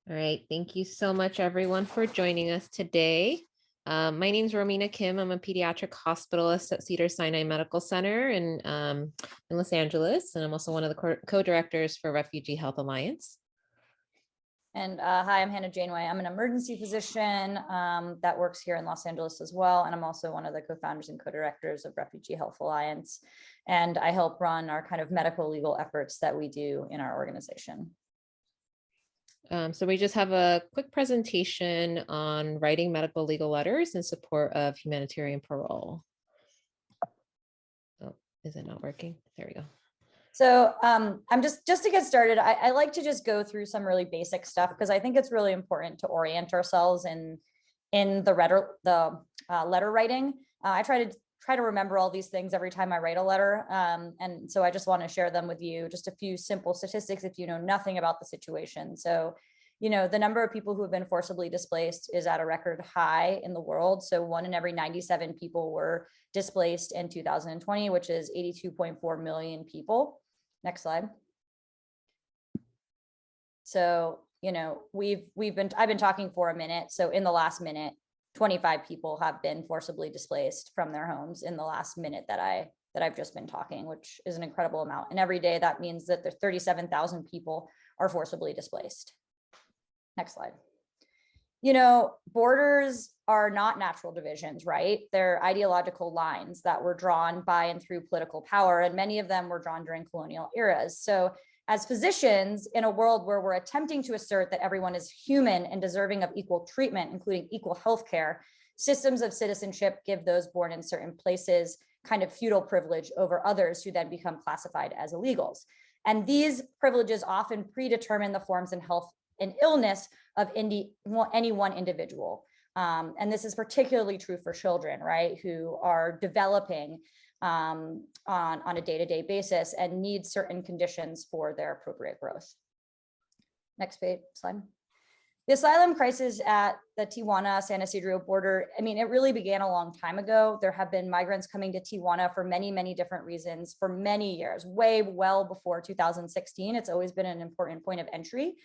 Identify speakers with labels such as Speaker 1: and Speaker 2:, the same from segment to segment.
Speaker 1: All right, thank you so much, everyone, for joining us today. My name is Romina Kim. I'm a pediatric hospitalist at Cedars-Sinai Medical Center in Los Angeles, and I'm also one of the co-directors for Refugee Health Alliance.
Speaker 2: And hi, I'm Janeway. I'm an emergency physician that works here in Los Angeles as well. And I'm also one of the co-founders and co-directors of Refugee Health Alliance. And I help run our kind of medical legal efforts that we do in our organization.
Speaker 1: So we just have a quick presentation on writing medical legal letters in support of humanitarian parole. Oh, is it not working? There we go.
Speaker 2: So I'm just to get started, I like to just go through some really basic stuff because I think it's really important to orient ourselves in the letter writing. I try to remember all these things every time I write a letter. And so I just want to share them with you, just a few simple statistics if you know nothing about the situation. So, you know, the number of people who have been forcibly displaced is at a record high in the world. So 1 in every 97 people were displaced in 2020, which is 82.4 million people. Next slide. So, you know, I've been talking for a minute. So in the last minute, 25 people have been forcibly displaced from their homes in the last minute that I've just been talking, which is an incredible amount. And every day that means that there's 37,000 people are forcibly displaced. Next slide. You know, borders are not natural divisions, right? They're ideological lines that were drawn by and through political power, and many of them were drawn during colonial eras. So as physicians, in a world where we're attempting to assert that everyone is human and deserving of equal treatment, including equal healthcare, systems of citizenship give those born in certain places kind of feudal privilege over others who then become classified as illegals. And these privileges often predetermine the forms and health and illness of any one individual. And this is particularly true for children, right, who are developing on a day-to-day basis and need certain conditions for their appropriate growth. Next page, slide. The asylum crisis at the Tijuana-San Ysidro border, I mean, it really began a long time ago. There have been migrants coming to Tijuana for many, many different reasons for many years, well before 2016. It's always been an important point of entry.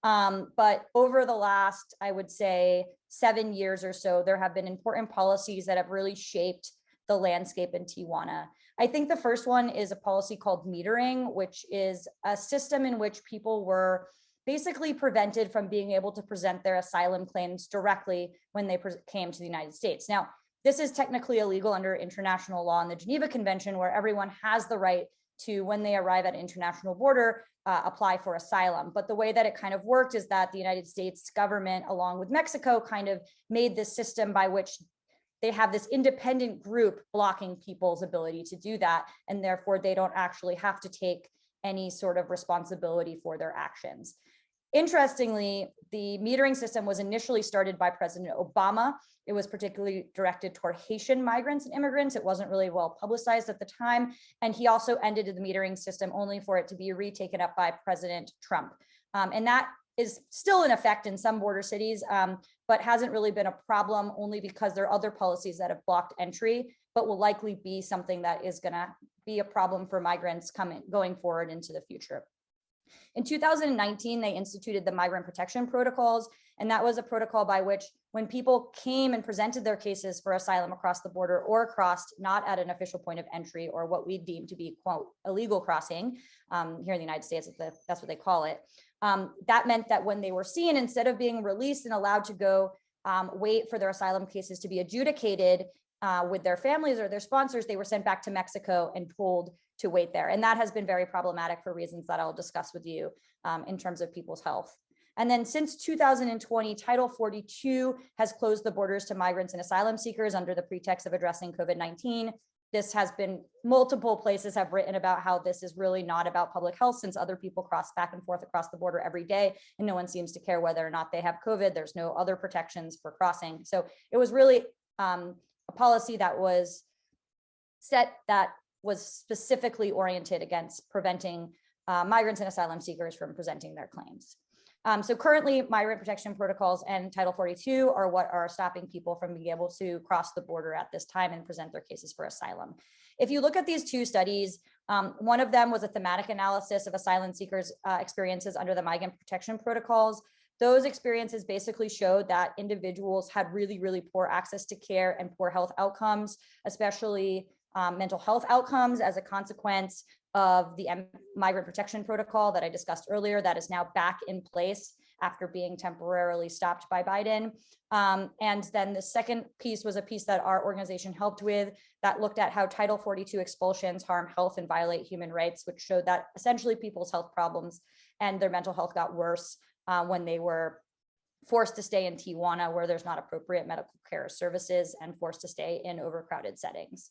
Speaker 2: But over the last, I would say, 7 years or so, there have been important policies that have really shaped the landscape in Tijuana. I think the first one is a policy called metering, which is a system in which people were basically prevented from being able to present their asylum claims directly when they came to the United States. Now, this is technically illegal under international law and the Geneva Convention, where everyone has the right to, when they arrive at an international border, apply for asylum. But the way that it kind of worked is that the United States government, along with Mexico, kind of made this system by which they have this independent group blocking people's ability to do that. And therefore, they don't actually have to take any sort of responsibility for their actions. Interestingly, the metering system was initially started by President Obama. It was particularly directed toward Haitian migrants and immigrants. It wasn't really well publicized at the time. And he also ended the metering system only for it to be retaken up by President Trump. And that is still in effect in some border cities, but hasn't really been a problem only because there are other policies that have blocked entry, but will likely be something that is gonna be a problem for migrants going forward into the future. In 2019, they instituted the Migrant Protection Protocols, and that was a protocol by which when people came and presented their cases for asylum across the border or crossed not at an official point of entry or what we deem to be, quote, illegal crossing, here in the United States, that's what they call it. That meant that when they were seen, instead of being released and allowed to go wait for their asylum cases to be adjudicated with their families or their sponsors, they were sent back to Mexico and told to wait there. And that has been very problematic for reasons that I'll discuss with you in terms of people's health. And then since 2020, Title 42 has closed the borders to migrants and asylum seekers under the pretext of addressing COVID-19. This has been, multiple places have written about how this is really not about public health, since other people cross back and forth across the border every day and no one seems to care whether or not they have COVID. There's no other protections for crossing. So it was really a policy that was set that was specifically oriented against preventing migrants and asylum seekers from presenting their claims. So currently, migrant protection protocols and Title 42 are what are stopping people from being able to cross the border at this time and present their cases for asylum. If you look at these two studies, one of them was a thematic analysis of asylum seekers' experiences under the migrant protection protocols. those experiences basically showed that individuals had really, really poor access to care and poor health outcomes, especially mental health outcomes as a consequence of the migrant protection protocol that I discussed earlier that is now back in place after being temporarily stopped by Biden. And then the second piece was a piece that our organization helped with that looked at how Title 42 expulsions harm health and violate human rights, which showed that essentially people's health problems and their mental health got worse when they were forced to stay in Tijuana where there's not appropriate medical care services and forced to stay in overcrowded settings.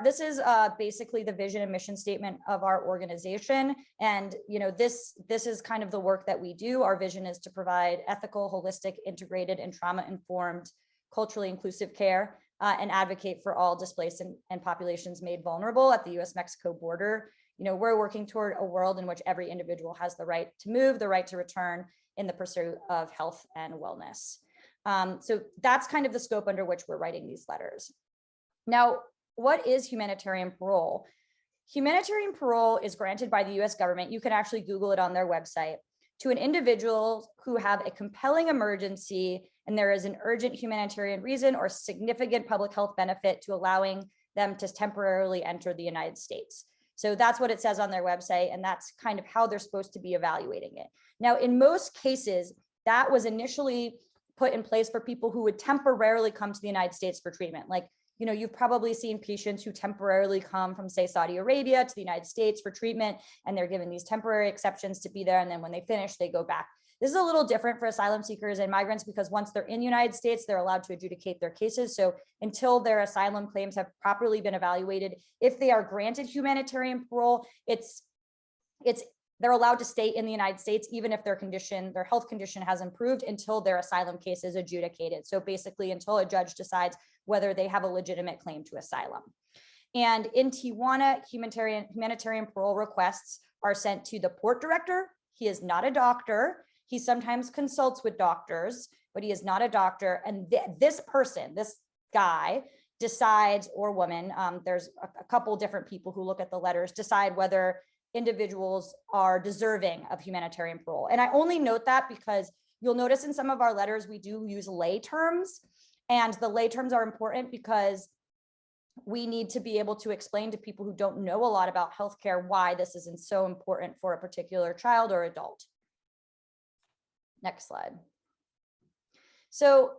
Speaker 2: This is basically the vision and mission statement of our organization. And this is kind of the work that we do. Our vision is to provide ethical, holistic, integrated, and trauma-informed, culturally inclusive care and advocate for all displaced and populations made vulnerable at the US-Mexico border. We're working toward a world in which every individual has the right to move, the right to return in the pursuit of health and wellness. So that's kind of the scope under which we're writing these letters. Now, what is humanitarian parole? Humanitarian parole is granted by the US government. You can actually Google it on their website to an individual who have a compelling emergency and there is an urgent humanitarian reason or significant public health benefit to allowing them to temporarily enter the United States. So that's what it says on their website, and that's kind of how they're supposed to be evaluating it. Now, in most cases, that was initially put in place for people who would temporarily come to the United States for treatment. Like, you've probably seen patients who temporarily come from, say, Saudi Arabia to the United States for treatment, and they're given these temporary exceptions to be there. And then when they finish, they go back. This is a little different for asylum seekers and migrants because once they're in the United States, they're allowed to adjudicate their cases. So until their asylum claims have properly been evaluated, if they are granted humanitarian parole, they're allowed to stay in the United States, even if their health condition has improved until their asylum case is adjudicated. So basically until a judge decides whether they have a legitimate claim to asylum. And in Tijuana, humanitarian parole requests are sent to the port director. He is not a doctor. He sometimes consults with doctors, but he is not a doctor. And this guy decides, or woman, there's a couple different people who look at the letters, decide whether individuals are deserving of humanitarian parole. And I only note that because you'll notice in some of our letters, we do use lay terms, and the lay terms are important because we need to be able to explain to people who don't know a lot about healthcare why this isn't so important for a particular child or adult. Next slide. So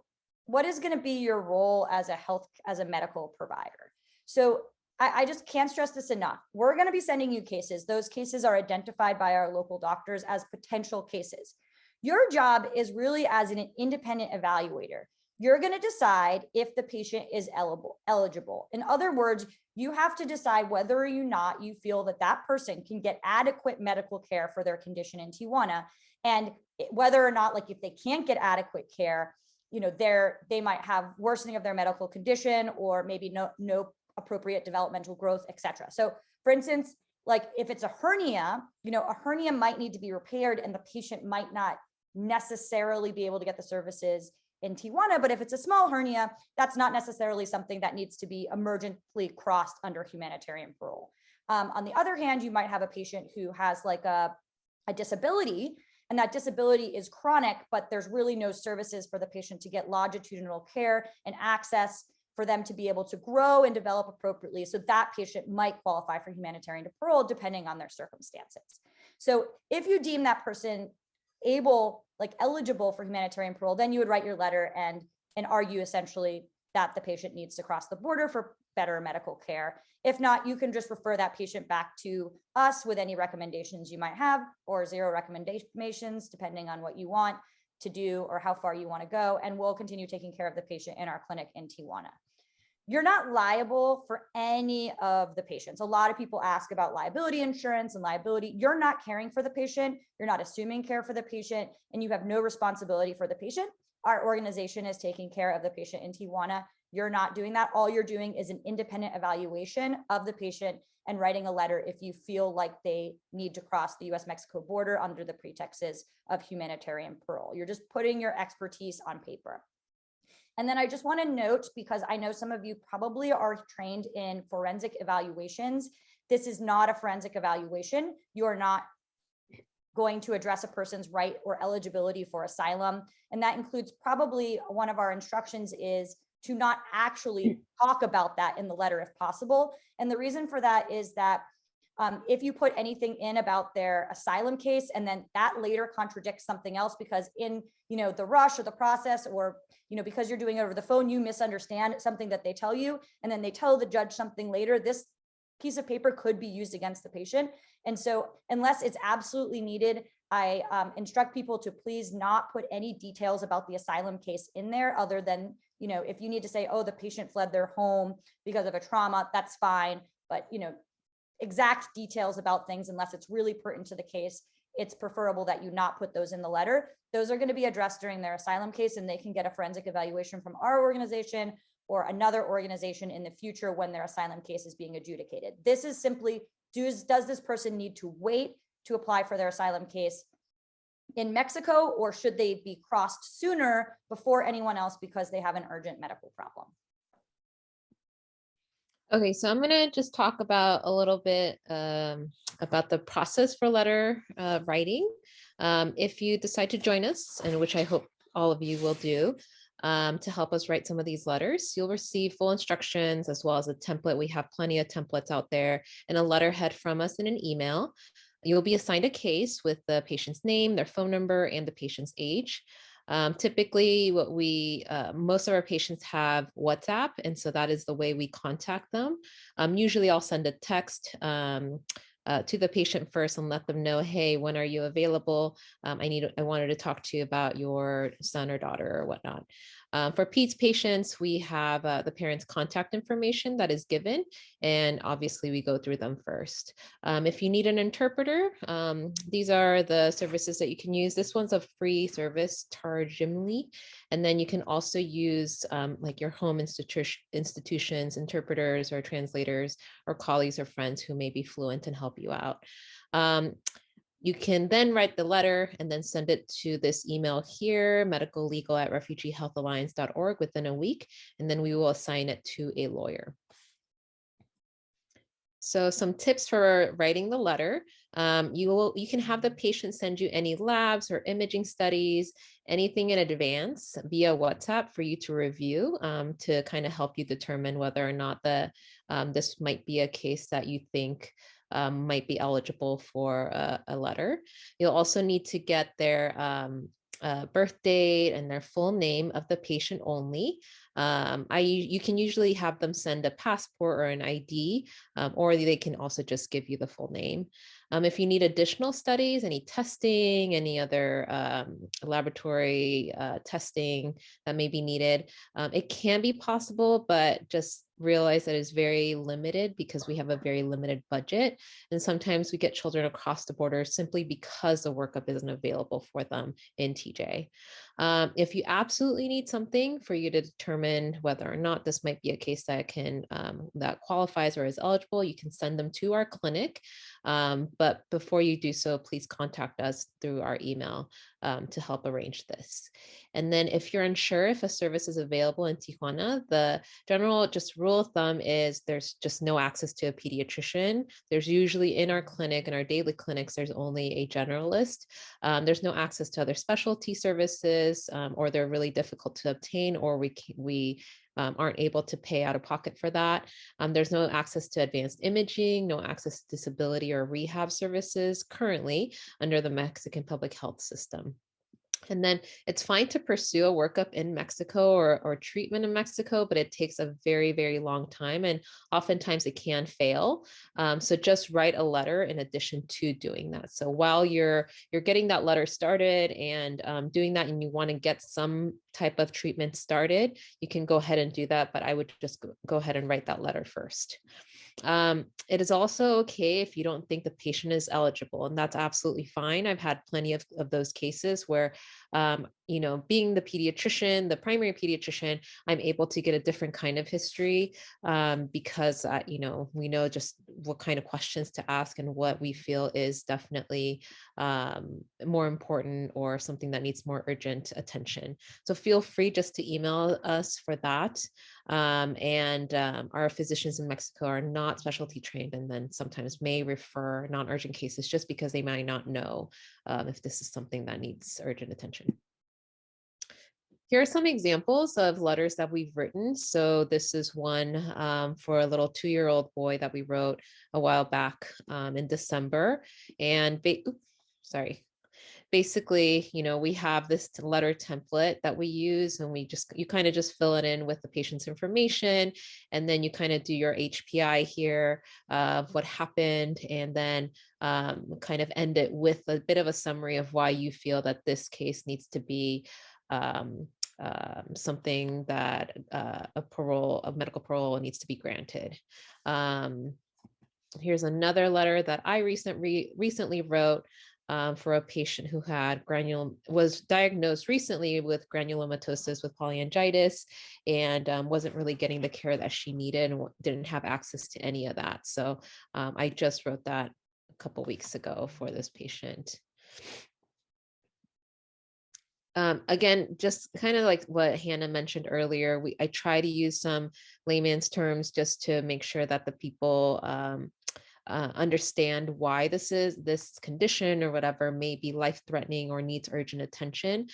Speaker 2: what is going to be your role as a medical provider? So I just can't stress this enough. We're going to be sending you cases. Those cases are identified by our local doctors as potential cases. Your job is really as an independent evaluator. You're going to decide if the patient is eligible. In other words, you have to decide whether or not you feel that that person can get adequate medical care for their condition in Tijuana, and whether or not, like, if they can't get adequate care, they might have worsening of their medical condition or maybe no appropriate developmental growth, etc. So for instance, like if it's a hernia, a hernia might need to be repaired and the patient might not necessarily be able to get the services in Tijuana, but if it's a small hernia, that's not necessarily something that needs to be emergently crossed under humanitarian parole. On the other hand, you might have a patient who has like a disability, and that disability is chronic, but there's really no services for the patient to get longitudinal care and access for them to be able to grow and develop appropriately. So that patient might qualify for humanitarian parole depending on their circumstances. So if you deem that person eligible for humanitarian parole, then you would write your letter and argue essentially that the patient needs to cross the border for better medical care. If not, you can just refer that patient back to us with any recommendations you might have, or 0 recommendations, depending on what you want to do or how far you want to go. And we'll continue taking care of the patient in our clinic in Tijuana. You're not liable for any of the patients. A lot of people ask about liability insurance and liability. You're not caring for the patient. You're not assuming care for the patient, and you have no responsibility for the patient. Our organization is taking care of the patient in Tijuana. You're not doing that. All you're doing is an independent evaluation of the patient and writing a letter if you feel like they need to cross the US-Mexico border under the pretexts of humanitarian parole. You're just putting your expertise on paper. And then I just want to note, because I know some of you probably are trained in forensic evaluations, this is not a forensic evaluation. You are not going to address a person's right or eligibility for asylum. And that includes probably one of our instructions is to not actually talk about that in the letter if possible. And the reason for that is that if you put anything in about their asylum case and then that later contradicts something else because in the rush or the process or because you're doing it over the phone, you misunderstand something that they tell you and then they tell the judge something later, this piece of paper could be used against the patient. And so unless it's absolutely needed, I instruct people to please not put any details about the asylum case in there other than, if you need to say, oh, the patient fled their home because of a trauma, that's fine. But, exact details about things, unless it's really pertinent to the case, it's preferable that you not put those in the letter. Those are going to be addressed during their asylum case and they can get a forensic evaluation from our organization or another organization in the future when their asylum case is being adjudicated. This is simply, does this person need to wait to apply for their asylum case in Mexico, or should they be crossed sooner before anyone else because they have an urgent medical problem?
Speaker 1: Okay, so I'm going to just talk about a little bit about the process for letter writing. If you decide to join us, and which I hope all of you will do, to help us write some of these letters, you'll receive full instructions as well as a template. We have plenty of templates out there and a letterhead from us in an email. You'll be assigned a case with the patient's name, their phone number, and the patient's age. Typically, most of our patients have WhatsApp, and so that is the way we contact them. Usually I'll send a text to the patient first and let them know, hey, when are you available? I wanted to talk to you about your son or daughter or whatnot. For PEDS patients, we have the parents' contact information that is given, and obviously we go through them first. If you need an interpreter, these are the services that you can use. This one's a free service, Tarjimly, and then you can also use like your home institutions, interpreters or translators or colleagues or friends who may be fluent and help you out. You can then write the letter and then send it to this email here, medicallegal@refugeehealthalliance.org, within a week, and then we will assign it to a lawyer. So some tips for writing the letter. You can have the patient send you any labs or imaging studies, anything in advance via WhatsApp for you to review to kind of help you determine whether or not this might be a case that you think might be eligible for a letter. You'll also need to get their birth date and their full name of the patient only. You can usually have them send a passport or an ID, or they can also just give you the full name. If you need additional studies, any testing, any other laboratory testing that may be needed, it can be possible, but just realize that it's very limited because we have a very limited budget. And sometimes we get children across the border simply because the workup isn't available for them in TJ. If you absolutely need something for you to determine whether or not this might be a case that that qualifies or is eligible, you can send them to our clinic. But before you do so, please contact us through our email to help arrange this. And then if you're unsure if a service is available in Tijuana, the general just rule of thumb is there's just no access to a pediatrician. There's usually in our clinic, in our daily clinics, there's only a generalist. There's no access to other specialty services, or they're really difficult to obtain, or we aren't able to pay out of pocket for that. There's no access to advanced imaging, no access to disability or rehab services currently under the Mexican public health system. And then it's fine to pursue a workup in Mexico or treatment in Mexico, but it takes a very, very long time. And oftentimes it can fail. So just write a letter in addition to doing that. So while you're getting that letter started and doing that, and you want to get some type of treatment started, you can go ahead and do that. But I would just go ahead and write that letter first. It is also okay if you don't think the patient is eligible, and that's absolutely fine. I've had plenty of those cases where you know, being the pediatrician, the primary pediatrician, I'm able to get a different kind of history because, you know, we know just what kind of questions to ask and what we feel is definitely more important or something that needs more urgent attention. So feel free just to email us for that. Our physicians in Mexico are not specialty trained and then sometimes may refer non-urgent cases just because they might not know if this is something that needs urgent attention. Here are some examples of letters that we've written. So this is one for a little 2-year-old boy that we wrote a while back in December. And basically, you know, we have this letter template that we use, and you kind of just fill it in with the patient's information, and then you kind of do your HPI here of what happened, and then kind of end it with a bit of a summary of why you feel that this case needs to be something that a medical parole needs to be granted. Here's another letter that I recently wrote for a patient who had was diagnosed recently with granulomatosis with polyangiitis and wasn't really getting the care that she needed and didn't have access to any of that. So I just wrote that a couple weeks ago for this patient. Again, just kind of like what Hannah mentioned earlier, I try to use some layman's terms just to make sure that the people understand why this condition or whatever may be life-threatening or needs urgent attention.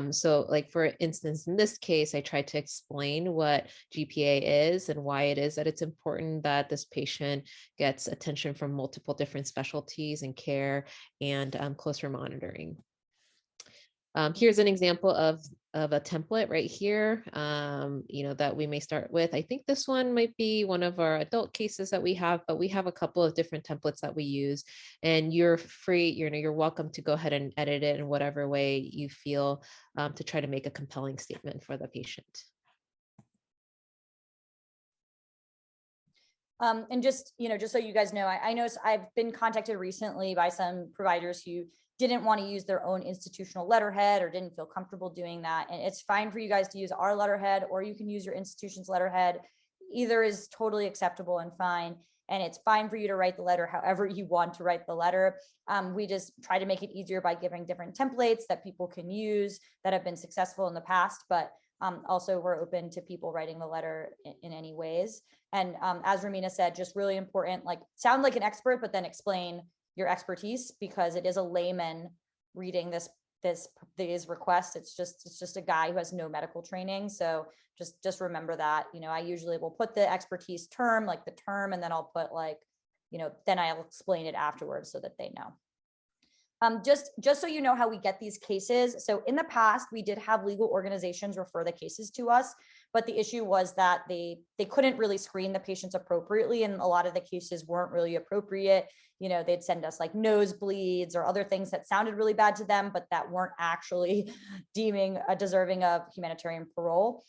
Speaker 1: So like, for instance, in this case, I tried to explain what GPA is and why it is that it's important that this patient gets attention from multiple different specialties and care and closer monitoring. Here's an example of a template right here, you know, that we may start with. I think this one might be one of our adult cases that we have, but we have a couple of different templates that we use, and you're free, you're welcome to go ahead and edit it in whatever way you feel to try to make a compelling statement for the patient.
Speaker 2: And just, you know, just so you guys know, I know I've been contacted recently by some providers who didn't want to use their own institutional letterhead or didn't feel comfortable doing that. And it's fine for you guys to use our letterhead, or you can use your institution's letterhead. Either is totally acceptable and fine. And it's fine for you to write the letter however you want to write the letter. We just try to make it easier by giving different templates that people can use that have been successful in the past, but also we're open to people writing the letter in any ways. And as Romina said, just really important, like sound like an expert, but then explain your expertise, because it is a layman reading these requests. It's just a guy who has no medical training. So just remember that. You know, I usually will put the expertise term, like the term, and then I'll put like, you know, then I'll explain it afterwards so that they know. Just so you know how we get these cases. So in the past, we did have legal organizations refer the cases to us, but the issue was that they couldn't really screen the patients appropriately, and a lot of the cases weren't really appropriate. You know, they'd send us like nosebleeds or other things that sounded really bad to them, but that weren't actually deeming deserving of humanitarian parole.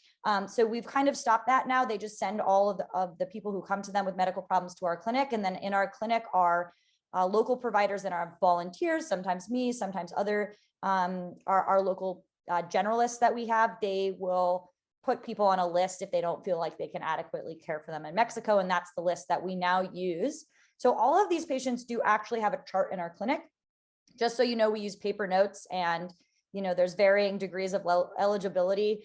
Speaker 2: So we've kind of stopped that now. They just send all of the people who come to them with medical problems to our clinic, and then in our clinic are local providers and our volunteers, sometimes me, sometimes other, our local generalists that we have. They will put people on a list if they don't feel like they can adequately care for them in Mexico. And that's the list that we now use. So all of these patients do actually have a chart in our clinic. Just so you know, we use paper notes, and you know, there's varying degrees of legibility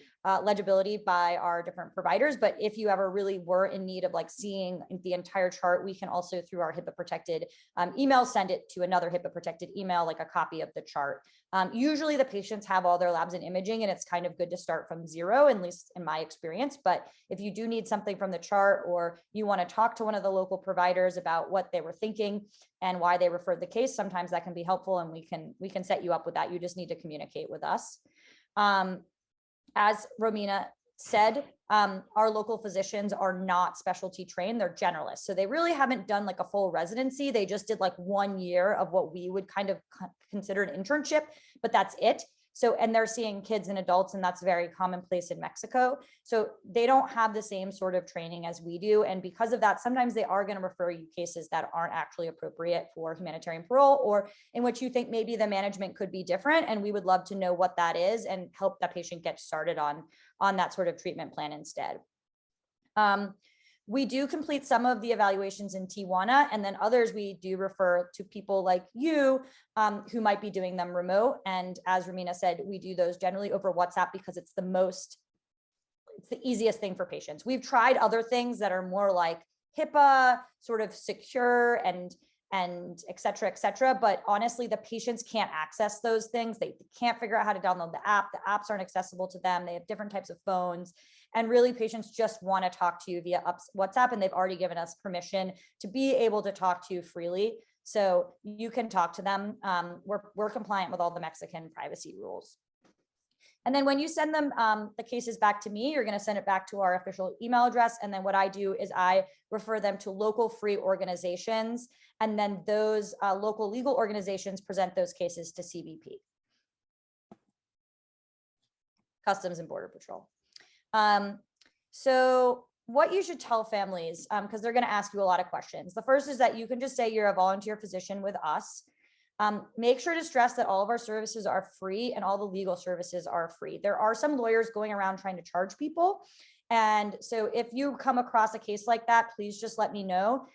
Speaker 2: by our different providers. But if you ever really were in need of like seeing the entire chart, we can also, through our HIPAA protected email, send it to another HIPAA protected email, like a copy of the chart. Usually the patients have all their labs and imaging, and it's kind of good to start from zero, at least in my experience. But if you do need something from the chart, or you want to talk to one of the local providers about what they were thinking and why they referred the case, sometimes that can be helpful, and we can set you up with that. You just need to communicate with us. As Romina said, our local physicians are not specialty trained, they're generalists. So they really haven't done like a full residency. They just did like 1 year of what we would kind of consider an internship, but that's it. So, and they're seeing kids and adults, and that's very commonplace in Mexico. So they don't have the same sort of training as we do. And because of that, sometimes they are going to refer you cases that aren't actually appropriate for humanitarian parole, or in which you think maybe the management could be different. And we would love to know what that is and help that patient get started on that sort of treatment plan instead. We do complete some of the evaluations in Tijuana, and then others we do refer to people like you who might be doing them remote. And as Romina said, we do those generally over WhatsApp because it's the easiest thing for patients. We've tried other things that are more like HIPAA, sort of secure and et cetera, but honestly, the patients can't access those things. They can't figure out how to download the app. The apps aren't accessible to them. They have different types of phones. And really, patients just want to talk to you via WhatsApp, and they've already given us permission to be able to talk to you freely. So you can talk to them. We're compliant with all the Mexican privacy rules. And then when you send them the cases back to me, you're going to send it back to our official email address. And then what I do is I refer them to local free organizations. And then those local legal organizations present those cases to CBP, Customs and Border Patrol. So what you should tell families, because they're going to ask you a lot of questions. The first is that you can just say you're a volunteer physician with us. Make sure to stress that all of our services are free and all the legal services are free. There are some lawyers going around trying to charge people. And so if you come across a case like that, please just let me know.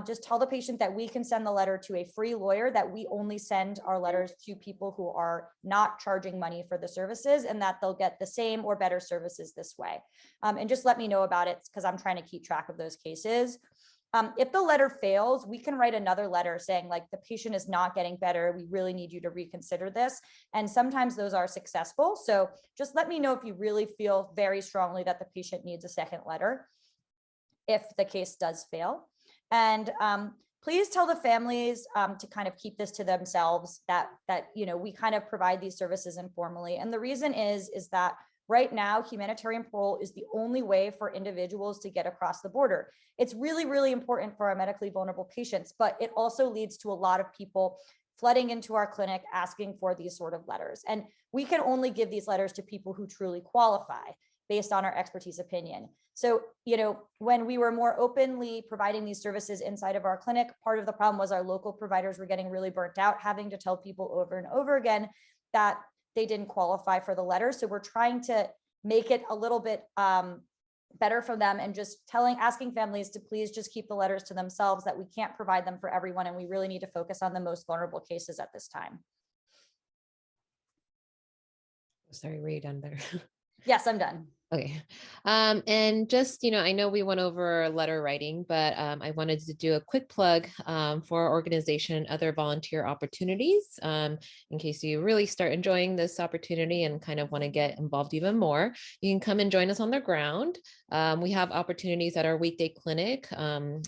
Speaker 2: Just tell the patient that we can send the letter to a free lawyer, that we only send our letters to people who are not charging money for the services, and that they'll get the same or better services this way. And just let me know about it, because I'm trying to keep track of those cases. If the letter fails, we can write another letter saying, like, the patient is not getting better. We really need you to reconsider this. And sometimes those are successful. So just let me know if you really feel very strongly that the patient needs a second letter if the case does fail. And please tell the families to kind of keep this to themselves, that we kind of provide these services informally. And the reason is that right now, humanitarian parole is the only way for individuals to get across the border. It's really, really important for our medically vulnerable patients, but it also leads to a lot of people flooding into our clinic asking for these sort of letters. And we can only give these letters to people who truly qualify based on our expertise opinion. So, when we were more openly providing these services inside of our clinic, part of the problem was our local providers were getting really burnt out, having to tell people over and over again that they didn't qualify for the letter. So we're trying to make it a little bit better for them, and just asking families to please just keep the letters to themselves, that we can't provide them for everyone. And we really need to focus on the most vulnerable cases at this time.
Speaker 1: Sorry, were you done there?
Speaker 2: Yes, I'm done.
Speaker 1: Okay. And just, I know we went over letter writing, but I wanted to do a quick plug for our organization and other volunteer opportunities in case you really start enjoying this opportunity and kind of want to get involved even more. You can come and join us on the ground. We have opportunities at our weekday clinic.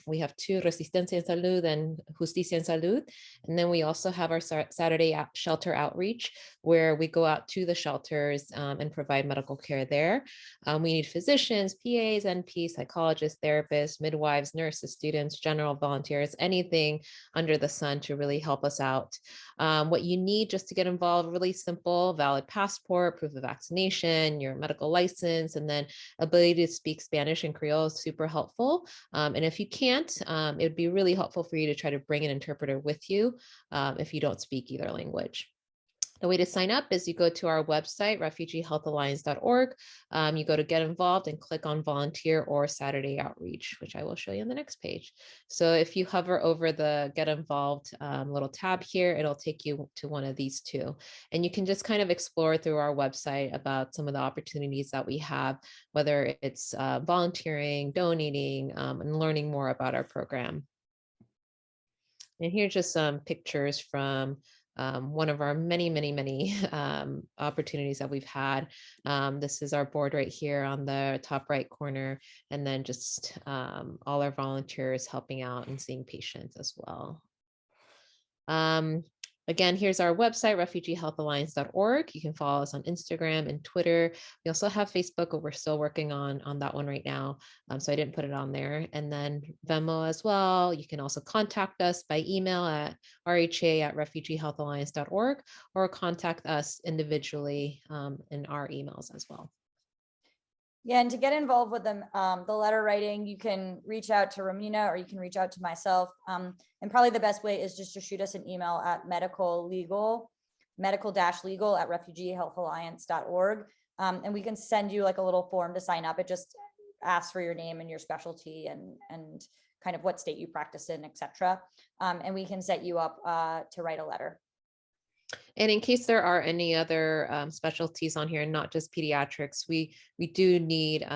Speaker 1: We have 2, Resistencia en Salud and Justicia en Salud. And then we also have our Saturday shelter outreach, where we go out to the shelters and provide medical care there. We need physicians, PAs, NPs, psychologists, therapists, midwives, nurses, students, general volunteers, anything under the sun to really help us out. What you need just to get involved, really simple: valid passport, proof of vaccination, your medical license, and then ability to speak Spanish and Creole is super helpful. And if you can't, it would be really helpful for you to try to bring an interpreter with you if you don't speak either language. The way to sign up is you go to our website, refugeehealthalliance.org. You go to get involved and click on volunteer or Saturday outreach, which I will show you on the next page. So if you hover over the get involved little tab here, it'll take you to one of these 2. And you can just kind of explore through our website about some of the opportunities that we have, whether it's volunteering, donating, and learning more about our program. And here's just some pictures from one of our many opportunities that we've had. This is our board right here on the top right corner, and then just all our volunteers helping out and seeing patients as well. Again, here's our website, refugeehealthalliance.org. You can follow us on Instagram and Twitter. We also have Facebook, but we're still working on that one right now. So I didn't put it on there. And then Venmo as well. You can also contact us by email at rha@refugeehealthalliance.org or contact us individually in our emails as well.
Speaker 2: Yeah, and to get involved with them, the letter writing, you can reach out to Romina or you can reach out to myself. And probably the best way is just to shoot us an email at medical-legal at refugeehealthalliance.org. And we can send you like a little form to sign up. It just asks for your name and your specialty and kind of what state you practice in, et cetera. And we can set you up to write a letter.
Speaker 1: And in case there are any other specialties on here, not just pediatrics, we do need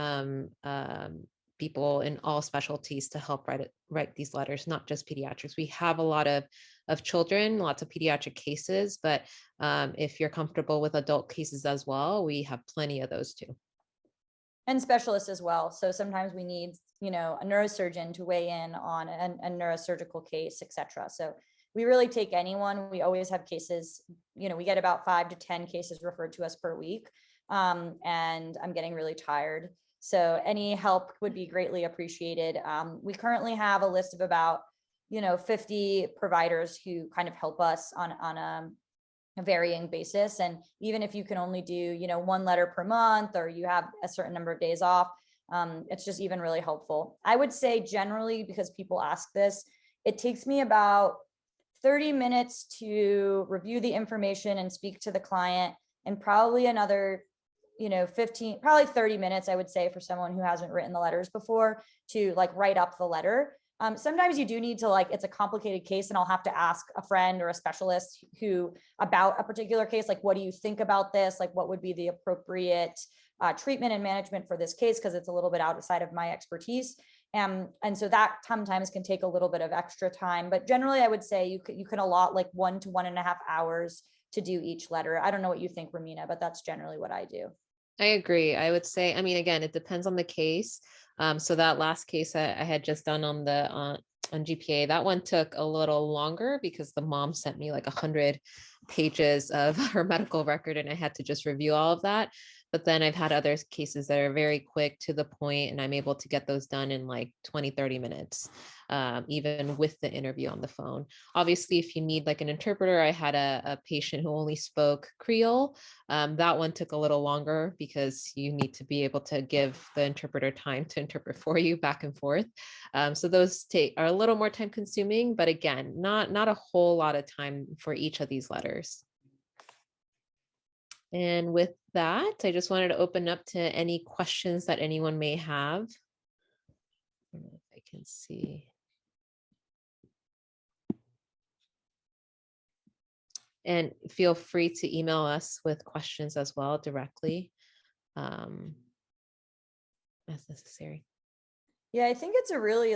Speaker 1: people in all specialties to help write these letters, not just pediatrics. We have a lot of children, lots of pediatric cases, but if you're comfortable with adult cases as well, we have plenty of those too.
Speaker 2: And specialists as well. So sometimes we need, a neurosurgeon to weigh in on a neurosurgical case, et cetera. So we really take anyone. We always have cases, we get about 5 to 10 cases referred to us per week. And I'm getting really tired. So any help would be greatly appreciated. We currently have a list of about, 50 providers who kind of help us on a varying basis. And even if you can only do, 1 letter per month, or you have a certain number of days off, it's just even really helpful. I would say generally, because people ask this, it takes me about 30 minutes to review the information and speak to the client, and probably another, 30 minutes, I would say, for someone who hasn't written the letters before to like write up the letter. Sometimes you do need to it's a complicated case and I'll have to ask a friend or a specialist who about a particular case, like, what do you think about this? Like, what would be the appropriate treatment and management for this case? Because it's a little bit outside of my expertise. And so that sometimes can take a little bit of extra time, but generally I would say you can allot like 1 to 1.5 hours to do each letter. I don't know what you think, Romina, but that's generally what I do.
Speaker 1: I agree. I would say, again, it depends on the case. So that last case I had just done on GPA, that one took a little longer because the mom sent me like 100 pages of her medical record and I had to just review all of that. But then I've had other cases that are very quick to the point and I'm able to get those done in like 20, 30 minutes, even with the interview on the phone. Obviously, if you need like an interpreter, I had a patient who only spoke Creole. That one took a little longer because you need to be able to give the interpreter time to interpret for you back and forth. So those are a little more time consuming, but again, not a whole lot of time for each of these letters. And with that, I just wanted to open up to any questions that anyone may have. I don't know if I can see. And feel free to email us with questions as well directly, as necessary.
Speaker 2: Yeah, I think it's a really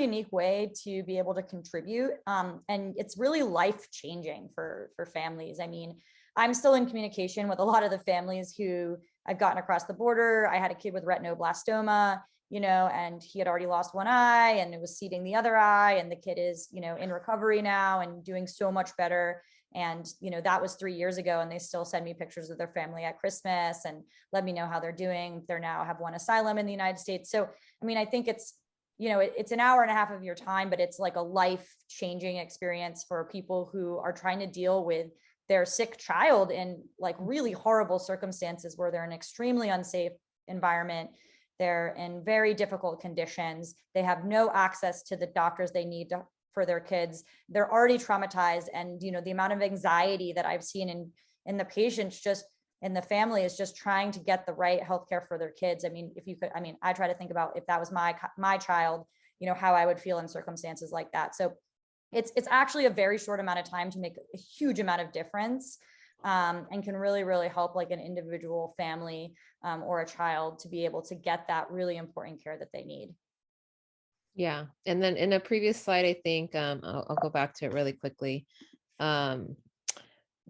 Speaker 2: unique way to be able to contribute. And it's really life-changing for families. I mean, I'm still in communication with a lot of the families who I've gotten across the border. I had a kid with retinoblastoma, and he had already lost one eye and it was seeding the other eye. And the kid is, in recovery now and doing so much better. And, that was 3 years ago, and they still send me pictures of their family at Christmas and let me know how they're doing. They're now have won asylum in the United States. So, I think it's, it's an hour and a half of your time, but it's like a life-changing experience for people who are trying to deal with their sick child in like really horrible circumstances where they're in an extremely unsafe environment. They're in very difficult conditions. They have no access to the doctors they need for their kids. They're already traumatized. And, the amount of anxiety that I've seen in the patients just in the family is just trying to get the right healthcare for their kids. I try to think about if that was my child, how I would feel in circumstances like that. So it's actually a very short amount of time to make a huge amount of difference, and can really, really help like an individual family or a child to be able to get that really important care that they need.
Speaker 1: Yeah. And then in a previous slide, I think I'll go back to it really quickly.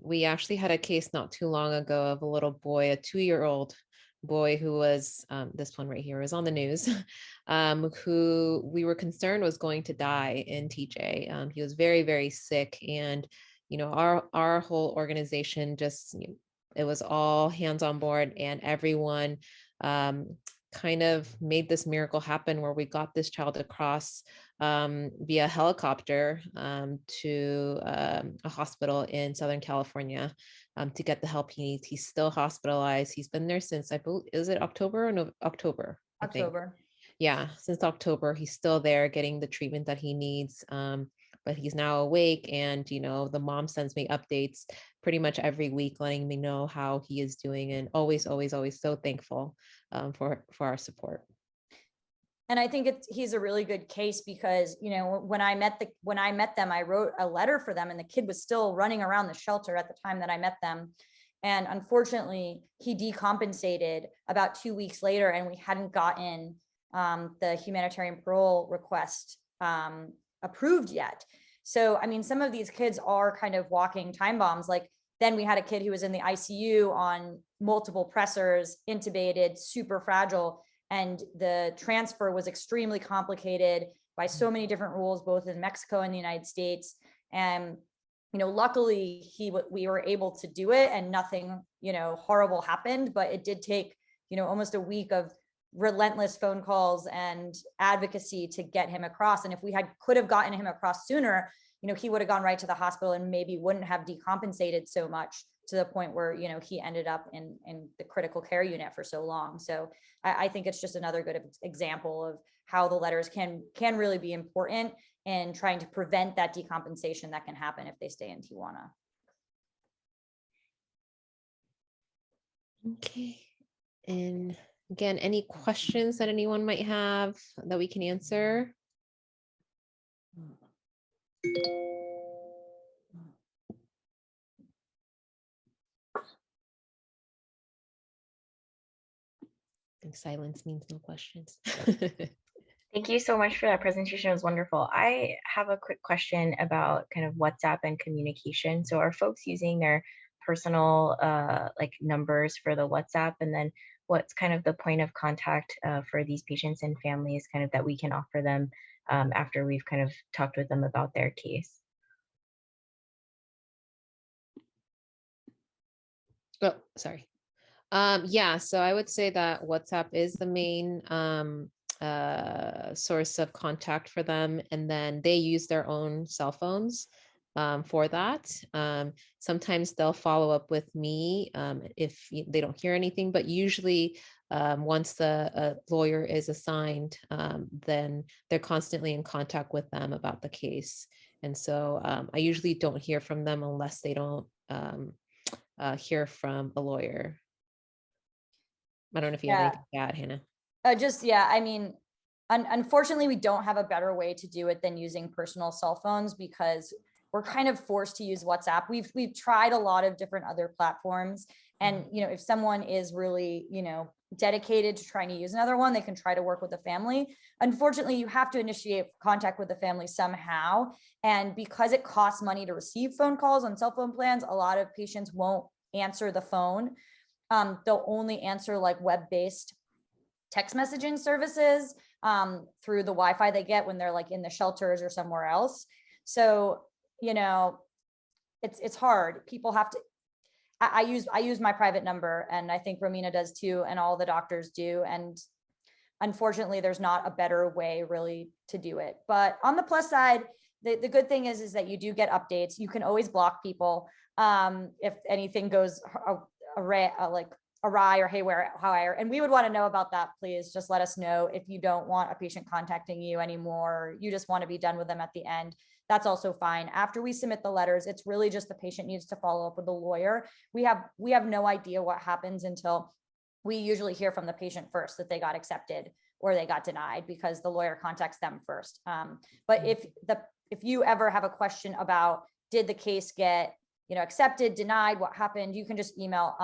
Speaker 1: We actually had a case not too long ago of a little boy, a 2-year-old boy who was, this one right here was on the news, who we were concerned was going to die in TJ. He was very, very sick. And, our whole organization just, it was all hands on board, and everyone kind of made this miracle happen where we got this child across via helicopter to a hospital in Southern California to get the help he needs. He's still hospitalized. He's been there since, I believe, is it October or no, October? I think.
Speaker 2: October.
Speaker 1: Yeah, since October, he's still there getting the treatment that he needs. But he's now awake, and the mom sends me updates pretty much every week, letting me know how he is doing, and always, always, always so thankful for our support.
Speaker 2: And I think he's a really good case because, when I met them, I wrote a letter for them, and the kid was still running around the shelter at the time that I met them. And unfortunately, he decompensated about 2 weeks later, and we hadn't gotten the humanitarian parole request approved yet. So, I mean, some of these kids are kind of walking time bombs. Like, then we had a kid who was in the ICU on multiple pressors, intubated, super fragile. And the transfer was extremely complicated by so many different rules, both in Mexico and the United States. And, luckily we were able to do it, and nothing, horrible happened, but it did take, almost a week of relentless phone calls and advocacy to get him across. And if we could have gotten him across sooner, he would have gone right to the hospital and maybe wouldn't have decompensated so much to the point where, he ended up in the critical care unit for so long. So I think it's just another good example of how the letters can really be important in trying to prevent that decompensation that can happen if they stay in Tijuana.
Speaker 1: Okay. And again, any questions that anyone might have that we can answer? I think silence means no questions.
Speaker 3: Thank you so much for that presentation. It was wonderful. I have a quick question about kind of WhatsApp and communication. So are folks using their personal like numbers for the WhatsApp? And then what's kind of the point of contact for these patients and families kind of that we can offer them after we've kind of talked with them about their case?
Speaker 1: Oh, sorry. Yeah, so I would say that WhatsApp is the main source of contact for them, and then they use their own cell phones for that. Sometimes they'll follow up with me if they don't hear anything, but usually once the lawyer is assigned, then they're constantly in contact with them about the case. And so I usually don't hear from them unless they don't hear from a lawyer. I don't know if you have anything to add, Hannah.
Speaker 2: I mean, unfortunately, we don't have a better way to do it than using personal cell phones, because we're kind of forced to use WhatsApp. We've tried a lot of different other platforms, and if someone is really dedicated to trying to use another one, they can try to work with the family. Unfortunately, you have to initiate contact with the family somehow, and because it costs money to receive phone calls on cell phone plans, a lot of patients won't answer the phone. They'll only answer like web-based text messaging services through the Wi-Fi they get when they're like in the shelters or somewhere else. So, it's hard. People have to, I use my private number, and I think Romina does too, and all the doctors do. And unfortunately, there's not a better way really to do it. But on the plus side, the good thing is that you do get updates. You can always block people if anything goes awry or haywire. And we would want to know about that. Please just let us know if you don't want a patient contacting you anymore. You just want to be done with them at the end. That's also fine. After we submit the letters, it's really just the patient needs to follow up with the lawyer. We have no idea what happens until we usually hear from the patient first that they got accepted or they got denied, because the lawyer contacts them first. But if you ever have a question about, did the case get accepted, denied, what happened, you can just email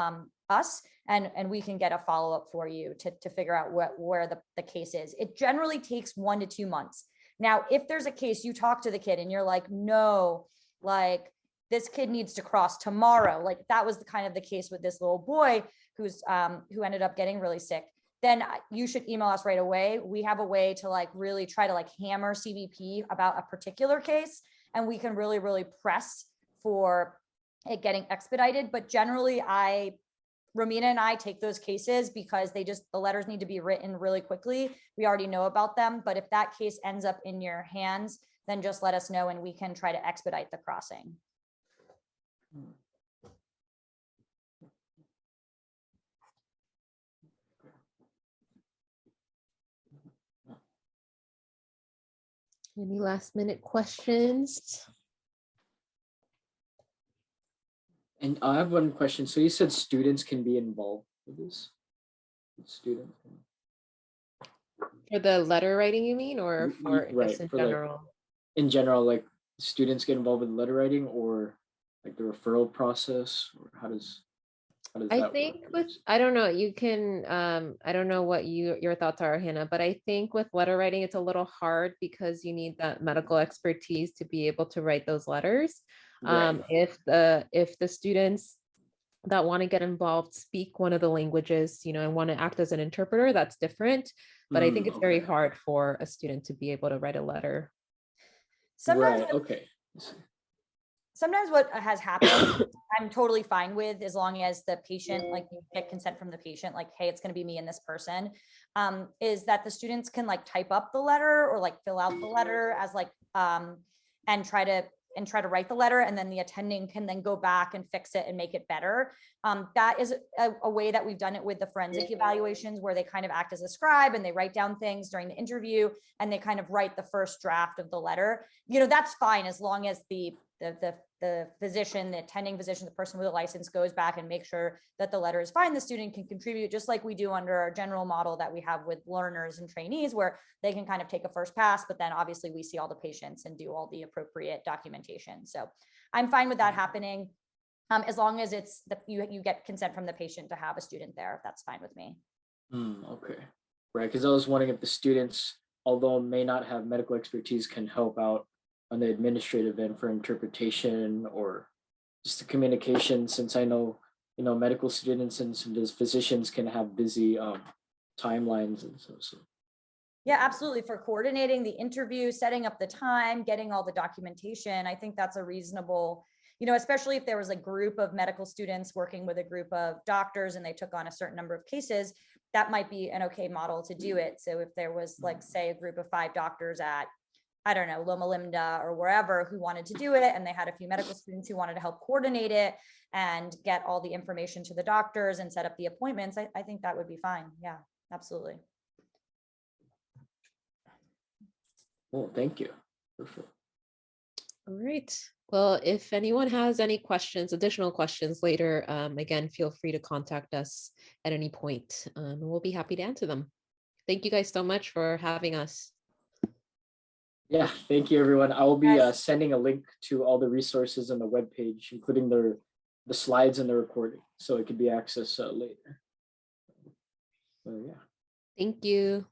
Speaker 2: us, and we can get a follow-up for you to figure out where the case is. It generally takes 1 to 2 months. Now, if there's a case, you talk to the kid and you're like, no, like this kid needs to cross tomorrow. Like that was the case with this little boy who ended up getting really sick. Then you should email us right away. We have a way to like really try to like hammer CBP about a particular case, and we can really, really press for it getting expedited. But generally, Romina and I take those cases because the letters need to be written really quickly. We already know about them, but if that case ends up in your hands, then just let us know and we can try to expedite the crossing.
Speaker 1: Any last minute questions?
Speaker 4: And I have one question. So you said students can be involved with this? Students.
Speaker 1: For the letter writing, you mean, or for
Speaker 4: Right,
Speaker 1: just in
Speaker 4: for, like,
Speaker 1: general?
Speaker 4: in general, like students get involved with letter writing, or like the referral process, or how does
Speaker 1: I
Speaker 4: that
Speaker 1: think
Speaker 4: work?
Speaker 1: I don't know, you can, I don't know what your thoughts are, Hannah, but I think with letter writing, it's a little hard because you need that medical expertise to be able to write those letters.
Speaker 4: Right.
Speaker 1: If the students that want to get involved speak one of the languages, and want to act as an interpreter, that's different. But I think it's very
Speaker 4: Okay.
Speaker 1: hard for a student to be able to write a letter.
Speaker 2: Sometimes
Speaker 4: Right. Okay.
Speaker 2: sometimes what has happened, I'm totally fine with, as long as the patient, like, you get consent from the patient, like, hey, it's going to be me and this person, is that the students can like type up the letter or like fill out the letter as like, and try to write the letter, and then the attending can then go back and fix it and make it better. That is a way that we've done it with the forensic evaluations, where they kind of act as a scribe and they write down things during the interview and they kind of write the first draft of the letter. That's fine, as long as the physician, the attending physician, the person with a license goes back and make sure that the letter is fine. The student can contribute, just like we do under our general model that we have with learners and trainees, where they can kind of take a first pass, but then obviously we see all the patients and do all the appropriate documentation. So I'm fine with that happening, as long as it's you get consent from the patient to have a student there. That's fine with me.
Speaker 4: Okay. Right. Because I was wondering if the students, although may not have medical expertise, can help out on the administrative end for interpretation or just the communication, since I know, medical students and some physicians can have busy timelines and so.
Speaker 2: Yeah, absolutely. For coordinating the interview, setting up the time, getting all the documentation, I think that's a reasonable, especially if there was a group of medical students working with a group of doctors and they took on a certain number of cases, that might be an okay model to do it. So if there was, like, say, a group of 5 doctors at, I don't know, Loma Linda or wherever, who wanted to do it, and they had a few medical students who wanted to help coordinate it and get all the information to the doctors and set up the appointments, I think that would be fine. Yeah, absolutely.
Speaker 4: Well, thank you. Perfect.
Speaker 1: All right. Well, if anyone has any questions, additional questions later, again, feel free to contact us at any point, and we'll be happy to answer them. Thank you guys so much for having us.
Speaker 4: Yeah, thank you, everyone. I will be sending a link to all the resources on the webpage, including the slides and the recording, so it could be accessed later. So yeah.
Speaker 1: Thank you.